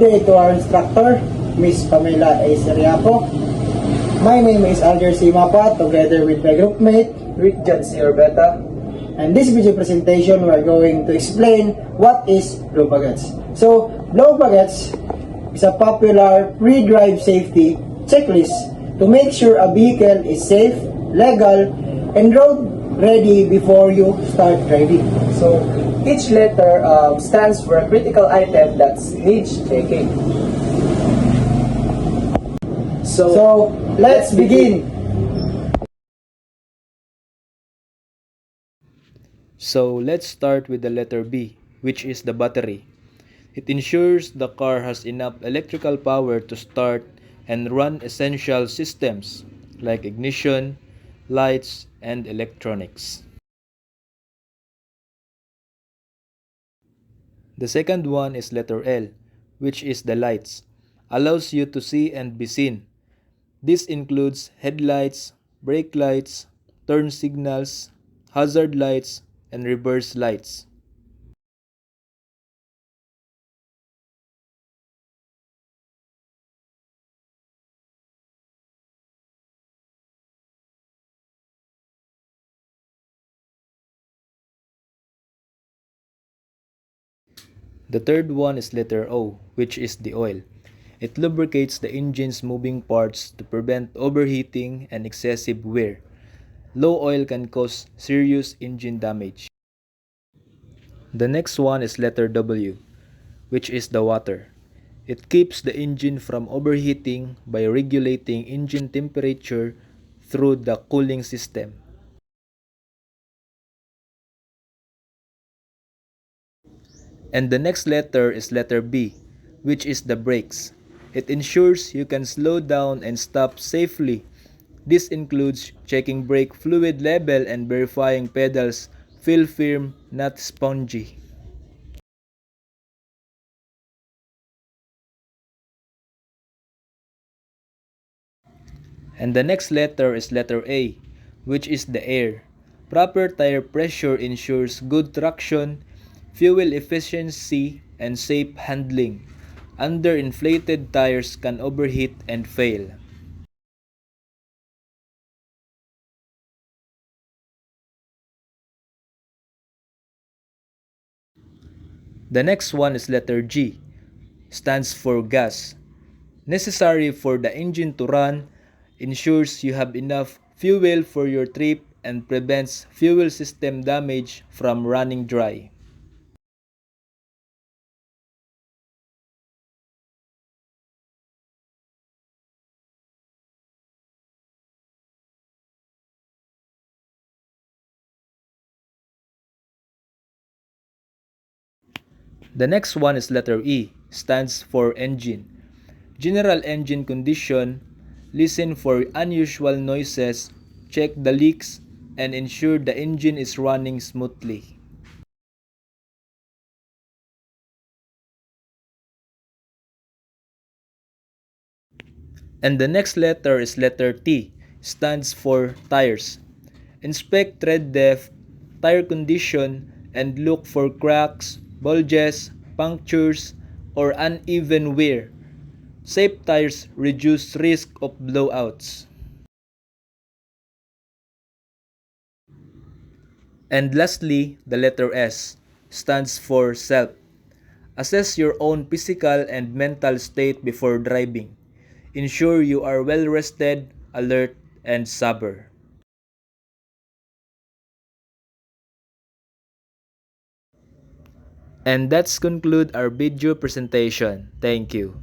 day to our instructor, Miss Pamela A. Seriaco. My name is Alger C. Mapa, together with my groupmate, Rick John C. Orbeta. and this video presentation, we are going to explain what is blow baguettes. So, blow baguettes is a popular pre-drive safety checklist to make sure a vehicle is safe, legal, and road ready before you start driving. So, each letter stands for a critical item that needs checking. So let's begin. So let's start with the letter B, which is the battery. It ensures the car has enough electrical power to start and run essential systems like ignition, lights, and electronics. The second one is letter L, which is the lights. Allows you to see and be seen. This includes headlights, brake lights, turn signals, hazard lights, and reverse lights. The third one is letter O, which is the oil. It lubricates the engine's moving parts to prevent overheating and excessive wear. Low oil can cause serious engine damage. The next one is letter W, which is the water. It keeps the engine from overheating by regulating engine temperature through the cooling system. And the next letter is letter B, which is the brakes. It ensures you can slow down and stop safely. This includes checking brake fluid level and verifying pedals feel firm, not spongy. And the next letter is letter A, which is the air. Proper tire pressure ensures good traction, fuel efficiency, and safe handling. Underinflated tires can overheat and fail. The next one is letter G, stands for gas. Necessary for the engine to run, ensures you have enough fuel for your trip and prevents fuel system damage from running dry. The next one is letter E, stands for engine. General engine condition, listen for unusual noises, check the leaks, and ensure the engine is running smoothly. And the next letter is letter T, stands for tires. Inspect tread depth, tire condition, and look for cracks, bulges, punctures, or uneven wear. Safe tires reduce risk of blowouts. And lastly, the letter S stands for self. Assess your own physical and mental state before driving. Ensure you are well rested, alert, and sober. And that's conclude our video presentation. Thank you.